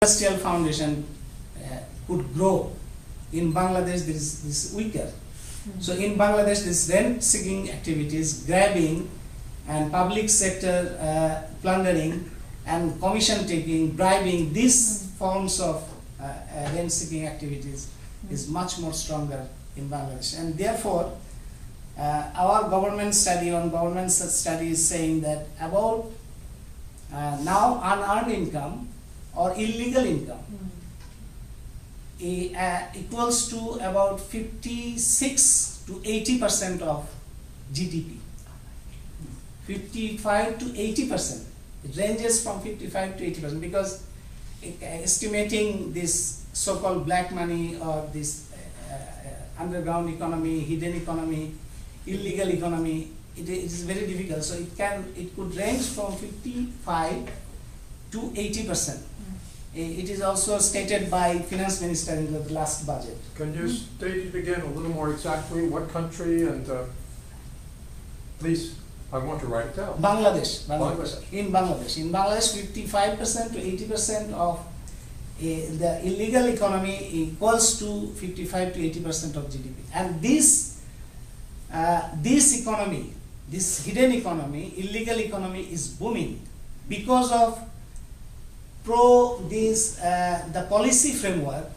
industrial foundation could grow. In Bangladesh, this is weaker. So in Bangladesh, this rent-seeking activities, grabbing, and public sector plundering, and commission taking, bribing, these forms of rent-seeking activities is much more stronger in Bangladesh. And therefore, our government study is saying that about now unearned income or illegal income equals to about 56 to 80% of GDP. 55 to 80%. It ranges from 55 to 80% because estimating this so-called black money or this underground economy, hidden economy, illegal economy, it is very difficult. So it could range from 55 to 80%. It is also stated by Finance Minister in the last budget. Can you state it again a little more exactly? What country and please, I want to write it down. Bangladesh. In Bangladesh, 55% to 80% of the illegal economy equals to 55 to 80% of GDP. And this economy, this hidden economy, illegal economy is booming because of the policy framework,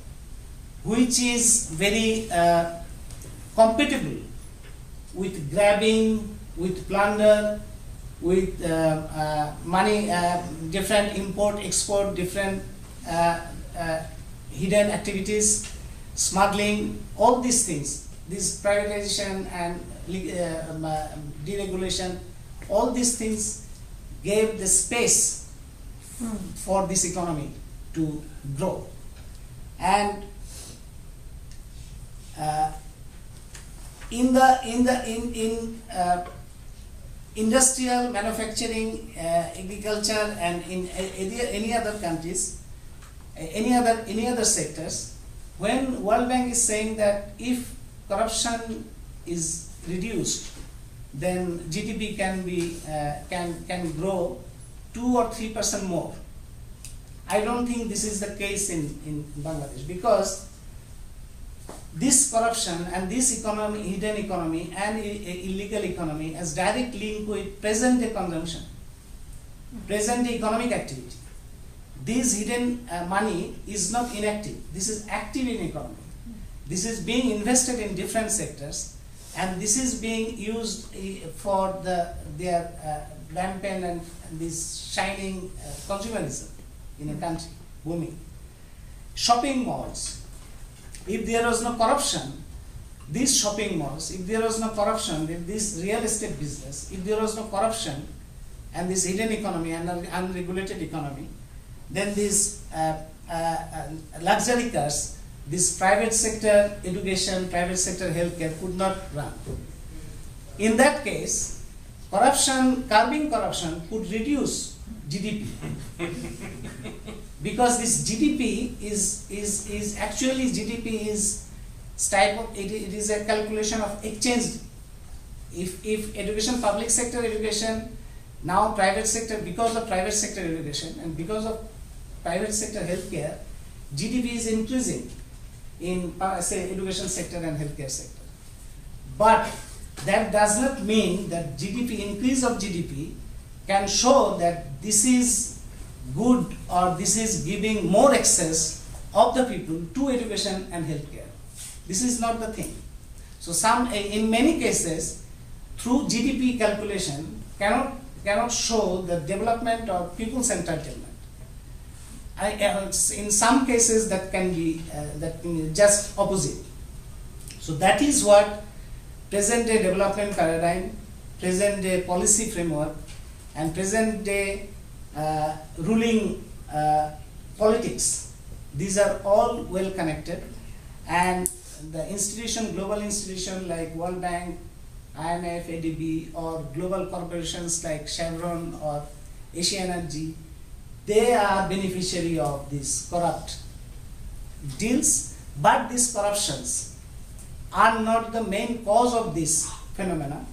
which is very compatible with grabbing, with plunder, with money, different import, export, different hidden activities, smuggling, all these things, this privatization and deregulation, all these things gave the space for this economy to grow. And in industrial, manufacturing, agriculture, and in any other countries, any other sectors, when World Bank is saying that if corruption is reduced, then GDP can grow 2 or 3% more. I don't think this is the case in Bangladesh, because this corruption and this economy, hidden economy and illegal economy, has direct link with present day consumption, present day economic activity. This hidden money is not inactive. This is active in economy. This is being invested in different sectors, and this is being used for their rampant and this shining consumerism in a country, booming. Shopping malls. If there was no corruption, these shopping malls, if there was no corruption, if this real estate business, if there was no corruption and this hidden economy and unregulated economy, then this luxury cars, this private sector education, private sector healthcare could not run. In that case, curbing corruption could reduce GDP. Because this GDP is actually GDP is it is a calculation of exchange. If education, public sector education, now private sector, because of private sector education and because of private sector healthcare, GDP is increasing in say education sector and healthcare sector. But that does not mean that increase of GDP can show that this is good or this is giving more access of the people to education and healthcare. This is not the thing. So in many cases, through GDP calculation cannot show the development or people-centered development. In some cases that can be just opposite. So that is what present day development paradigm, present day policy framework, and present day ruling politics, these are all well connected, and the institution, global institution like World Bank, IMF, ADB, or global corporations like Chevron or Asia Energy, they are beneficiary of these corrupt deals, but these corruptions are not the main cause of this phenomena.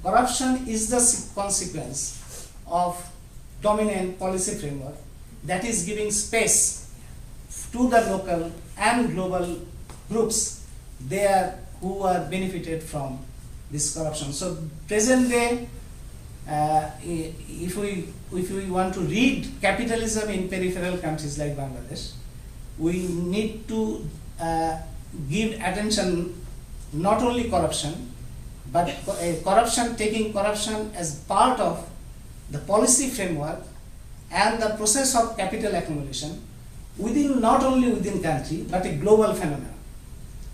Corruption is the consequence of dominant policy framework that is giving space to the local and global groups there who are benefited from this corruption. So present day, if we want to read capitalism in peripheral countries like Bangladesh, we need to give attention not only corruption, but taking corruption as part of the policy framework and the process of capital accumulation within, not only within country, but a global phenomenon.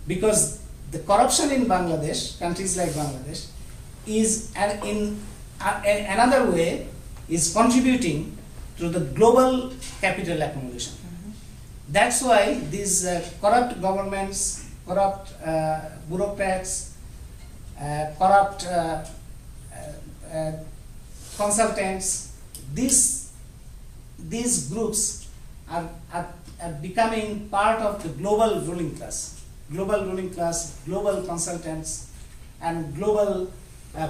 Because the corruption in Bangladesh, countries like Bangladesh, is in another way is contributing to the global capital accumulation. That's why these corrupt governments, corrupt bureaucrats, corrupt consultants, these groups are becoming part of the global ruling class, global consultants, and global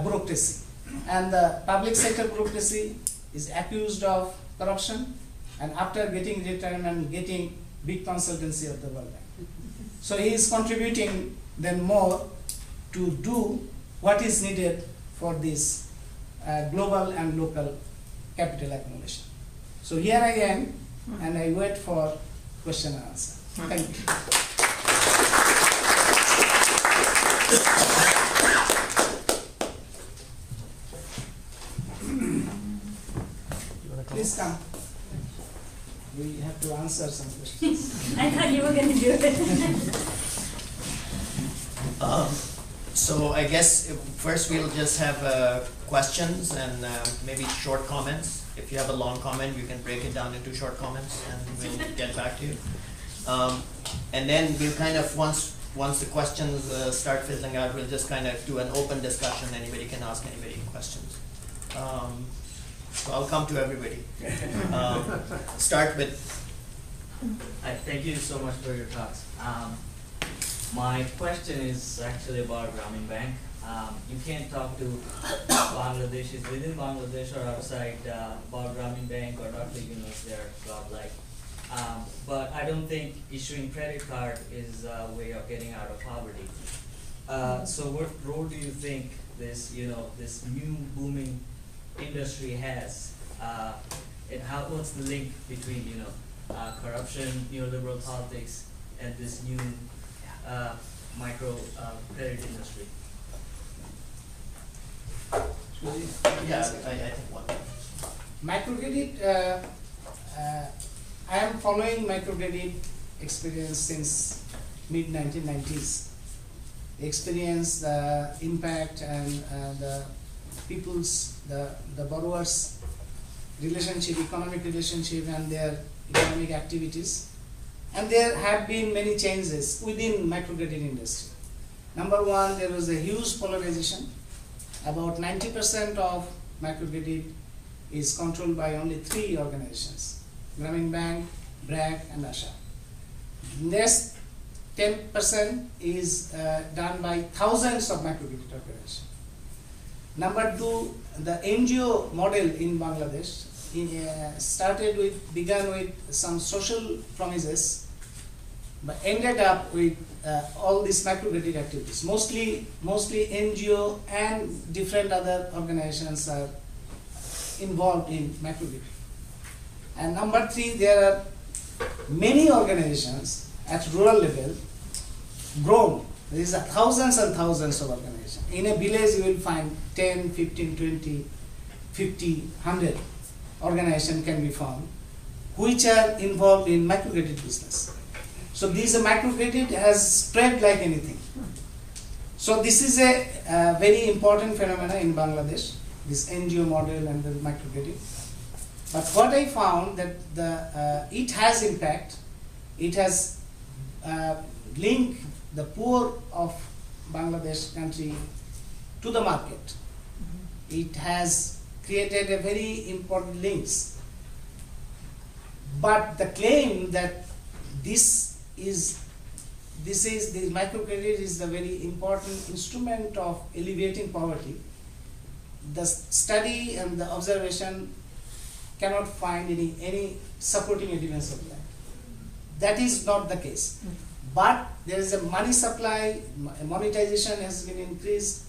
bureaucracy. And the public sector bureaucracy is accused of corruption, and after getting retirement, getting big consultancy of the World Bank. So he is contributing then more to do what is needed for this global and local capital accumulation. So here I am, and I wait for question and answer. Thank you. Please come. We have to answer some questions. I thought you were going to do it. So I guess first we'll just have questions and maybe short comments. If you have a long comment, you can break it down into short comments and we'll get back to you. And then we'll kind of, once the questions start fizzling out, we'll just kind of do an open discussion. Anybody can ask anybody questions. So I'll come to everybody. Start with. Hi, thank you so much for your talks. My question is actually about Grameen Bank. You can't talk to Bangladeshis within Bangladesh or outside about Grameen Bank or Dr. Yunus, they're godlike. But I don't think issuing credit card is a way of getting out of poverty. So what role do you think this, this new booming industry has, and what's the link between, corruption, neoliberal politics, and this new micro credit industry? Yeah, I think one. Microcredit, I am following microcredit experience since mid-1990s. Experience, the impact, and the people's, the borrowers' relationship, economic relationship, and their economic activities. And there have been many changes within microcredit industry. Number one, there was a huge polarization. About 90% of microcredit is controlled by only 3 organizations: Grameen Bank, BRAC, and ASHA. Next 10% is done by thousands of microcredit organizations. Number 2, the NGO model in Bangladesh began with some social promises, but ended up with all these microcredit activities. Mostly NGO and different other organizations are involved in microcredit. And number 3, there are many organizations at rural level grown. There is thousands and thousands of organizations. In a village, you will find 10, 15, 20, 50, 100 organizations can be found, which are involved in microcredit business. So this microcredit has spread like anything. So this is a very important phenomenon in Bangladesh, this NGO model and the microcredit. But what I found that it has impact. It has linked the poor of Bangladesh country to the market. It has created a very important links. But the claim that this microcredit is the very important instrument of alleviating poverty, the study and the observation cannot find any supporting evidence of that. that is not the case. But there is a money supply, monetization has been increased,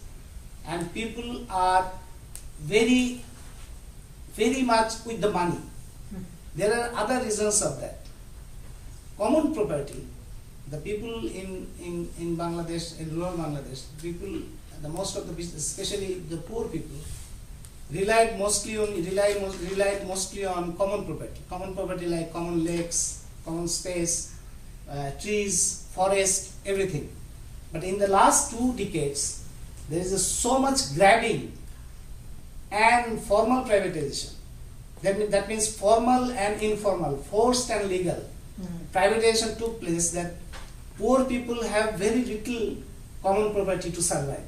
and people are very much with the money. There are other reasons of that. Common property, the people in Bangladesh, in rural Bangladesh, people, the most of the business, especially the poor people, relied mostly on common property. Common property like common lakes, common space, trees, forest, everything. But in the last 2 decades, there is so much grabbing and formal privatization. That means formal and informal, forced and legal. Privatization took place that poor people have very little common property to survive.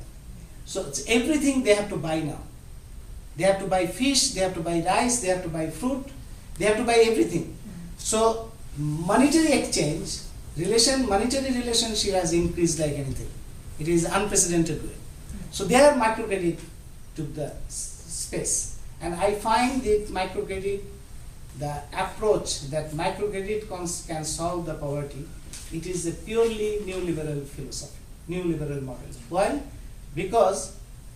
So it's everything they have to buy now. They have to buy fish, they have to buy rice, they have to buy fruit, they have to buy everything. So monetary exchange, monetary relationship has increased like anything. It is unprecedented way. So there microcredit took the space. And I find that microcredit, the approach that microcredit can solve the poverty, it is a purely neoliberal philosophy, neoliberal model. Why? Because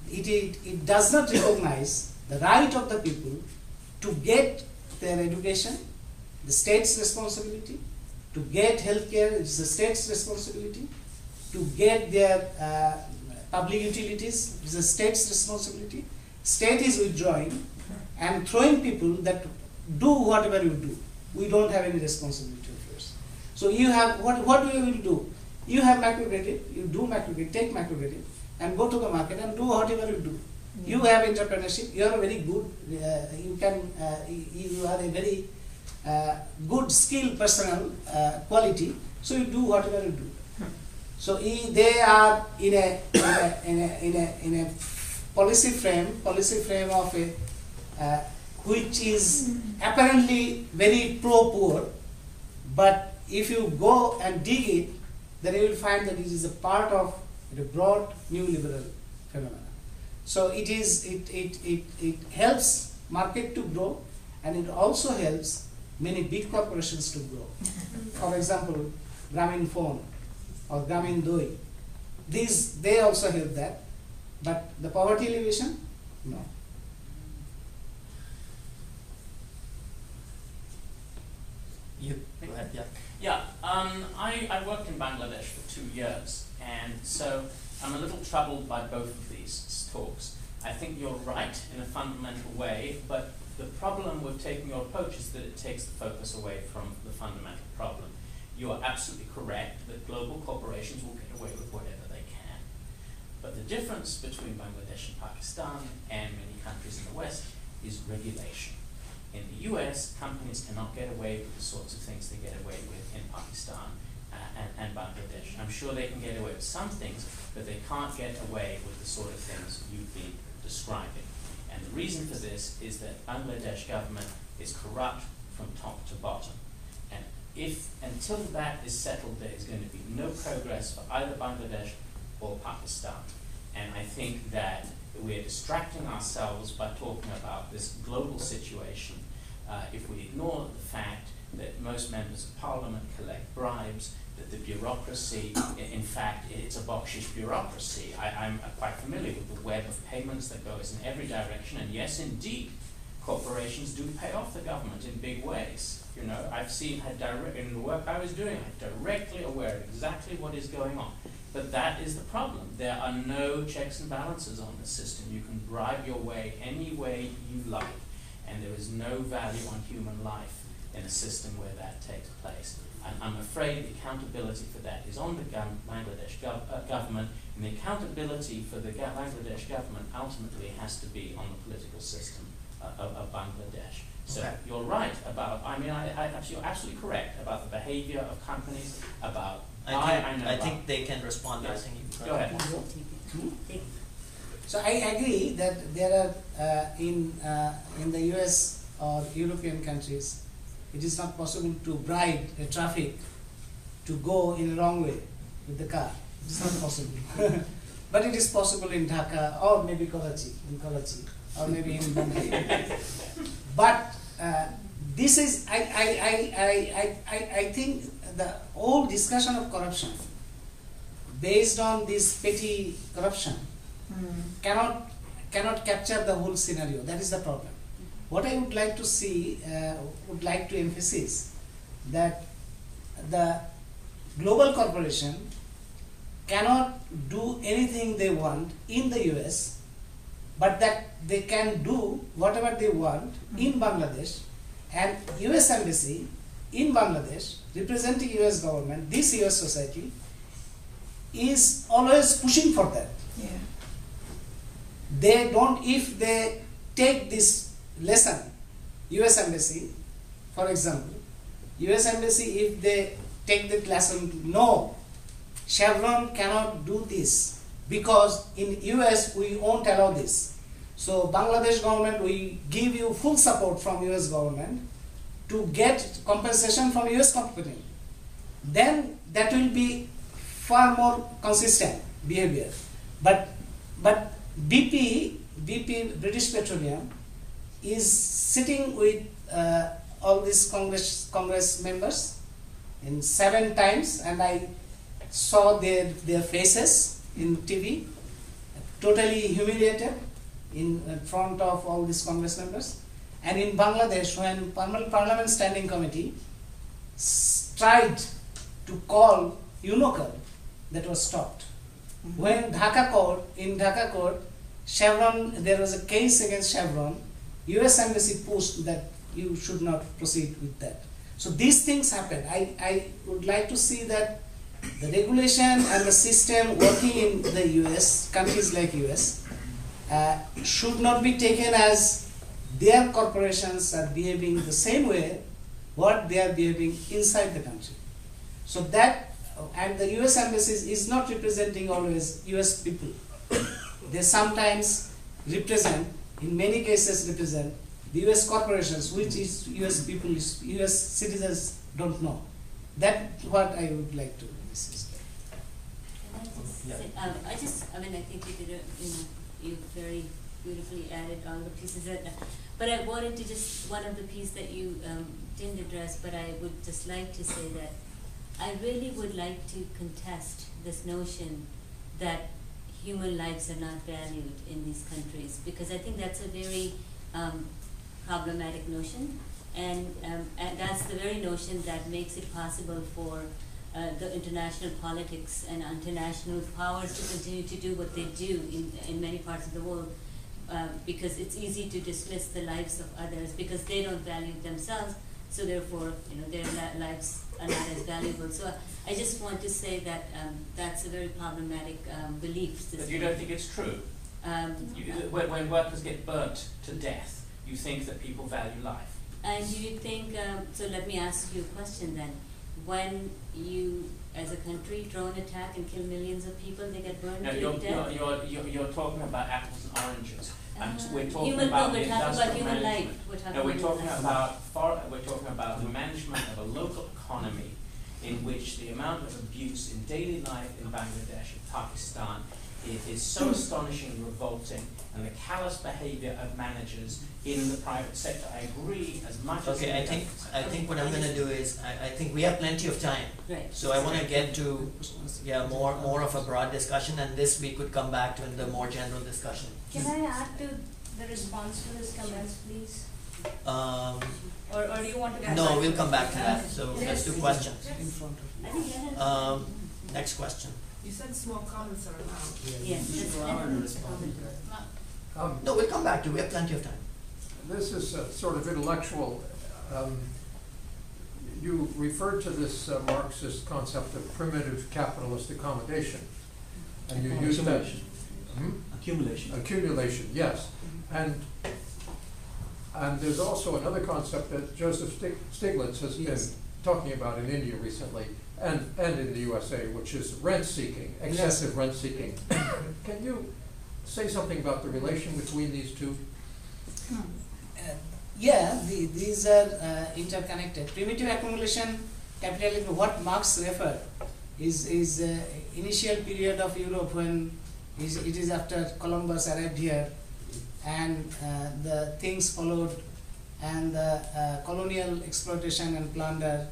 it does not recognize the right of the people to get their education, the state's responsibility, to get healthcare, it's the state's responsibility, to get their public utilities, it's the state's responsibility. State is withdrawing and throwing people that do whatever you do. We don't have any responsibility of yours. So you have, what do you do? You have microcredit, you do microcredit, take microcredit and go to the market and do whatever you do. You have entrepreneurship, you are a very good, you are a very good skilled personal quality, so you do whatever you do. So they are in a policy frame of a which is apparently very pro-poor, but if you go and dig it, then you will find that it is a part of a broad neoliberal phenomenon. So it helps market to grow, and it also helps many big corporations to grow. For example, Grameen Phone or Grameen Doi, they also help that, but the poverty alleviation, no. You go ahead, yeah. Yeah, I worked in Bangladesh for 2 years, and so I'm a little troubled by both of these talks. I think you're right in a fundamental way, but the problem with taking your approach is that it takes the focus away from the fundamental problem. You are absolutely correct that global corporations will get away with whatever they can. But the difference between Bangladesh and Pakistan and many countries in the West is regulation. In the US, companies cannot get away with the sorts of things they get away with in Pakistan and Bangladesh. I'm sure they can get away with some things, but they can't get away with the sort of things you've been describing. And the reason for this is that Bangladesh government is corrupt from top to bottom. And until that is settled, there is going to be no progress for either Bangladesh or Pakistan. And I think that we're distracting ourselves by talking about this global situation if we ignore the fact that most members of parliament collect bribes, that the bureaucracy, in fact, it's a bakshish bureaucracy. I'm quite familiar with the web of payments that goes in every direction, and yes, indeed, corporations do pay off the government in big ways. You know, I've seen, in the work I was doing, I'm directly aware of exactly what is going on. But that is the problem. There are no checks and balances on the system. You can bribe your way any way you like, and there is no value on human life in a system where that takes place. And I'm afraid the accountability for that is on the Bangladesh government, and the accountability for the Bangladesh government ultimately has to be on the political system of Bangladesh. So Okay. You're right about, you're absolutely correct about the behavior of companies, about I think they can respond. Yes. I think you Go ahead. So I agree that there are in the US or European countries, it is not possible to bribe a traffic to go in a wrong way with the car. It is not possible. But it is possible in Dhaka or maybe Karachi, or maybe in Bombay. But this is, I think the whole discussion of corruption based on this petty corruption cannot capture the whole scenario. That is the problem. What I would like to see, would like to emphasize that the global corporation cannot do anything they want in the US, but that they can do whatever they want in Bangladesh, and US embassy in Bangladesh representing US government, this US society is always pushing for that. Yeah. They don't, if they take this lesson, US embassy, for example, US embassy, if they take that lesson, no, Chevron cannot do this because in US we won't allow this. So Bangladesh government, we give you full support from US government to get compensation from US company. Then that will be far more consistent behavior. But BP British Petroleum is sitting with all these Congress members in 7 times, and I saw their faces in TV, totally humiliated in front of all these Congress members. And in Bangladesh, when Parliament Standing Committee tried to call UNOCL, that was stopped. When in Dhaka court, Chevron, there was a case against Chevron, US Embassy pushed that you should not proceed with that. So these things happen. I would like to see that the regulation and the system working in the US, countries like US, should not be taken as their corporations are behaving the same way what they are behaving inside the country. So that, and the US embassies is not representing always US people. They sometimes represent, in many cases represent, the US corporations, which is US people, US citizens don't know. That's what I would like to insist. Can I just Yeah. say, I mean, I think you did you very beautifully added all the pieces that, but I wanted to just, one of the pieces that you didn't address, but I would just like to say that I really would like to contest this notion that human lives are not valued in these countries, because I think that's a very problematic notion, and that's the very notion that makes it possible for the international politics and international powers to continue to do what they do in many parts of the world, because it's easy to dismiss the lives of others because they don't value themselves, so therefore their lives are not as valuable. So I just want to say that that's a very problematic belief system. But you don't think it's true? When workers get burnt to death, you think that people value life? And do you think, so let me ask you a question then. When you, as a country, drone attack and kill millions of people, they get burned No, to death? you're talking about apples and oranges. And we're talking human, about no, the we're talking about industrial human management. life. We're talking No, we're about talking human about we're talking about the management of a local economy in which the amount of abuse in daily life in Bangladesh and Pakistan is so astonishing and revolting, and the callous behavior of managers in the private sector. I agree as much as Okay, in I the think government sector. what I'm gonna do is, I think we have plenty of time. Right. So I wanna get to, more of a broad discussion, and this we could come back to in the more general discussion. Can I add to the response to his comments, please? Or do you want to? No, we'll come back to that, so let's do questions. In front of I think that is, Next question. You said small comments are allowed. yes, that's No, we'll come back to it, we have plenty of time. This is sort of intellectual. You referred to this Marxist concept of primitive capitalist accommodation. And you used that. Accumulation. Accumulation, yes. And there's also another concept that Joseph Stiglitz has been talking about in India recently, and in the USA, which is rent seeking, excessive rent seeking. Can you say something about the relation between these two? these are interconnected. Primitive accumulation capitalism, what Marx referred, is initial period of Europe when it is after Columbus arrived here, and the things followed, and the colonial exploitation and plunder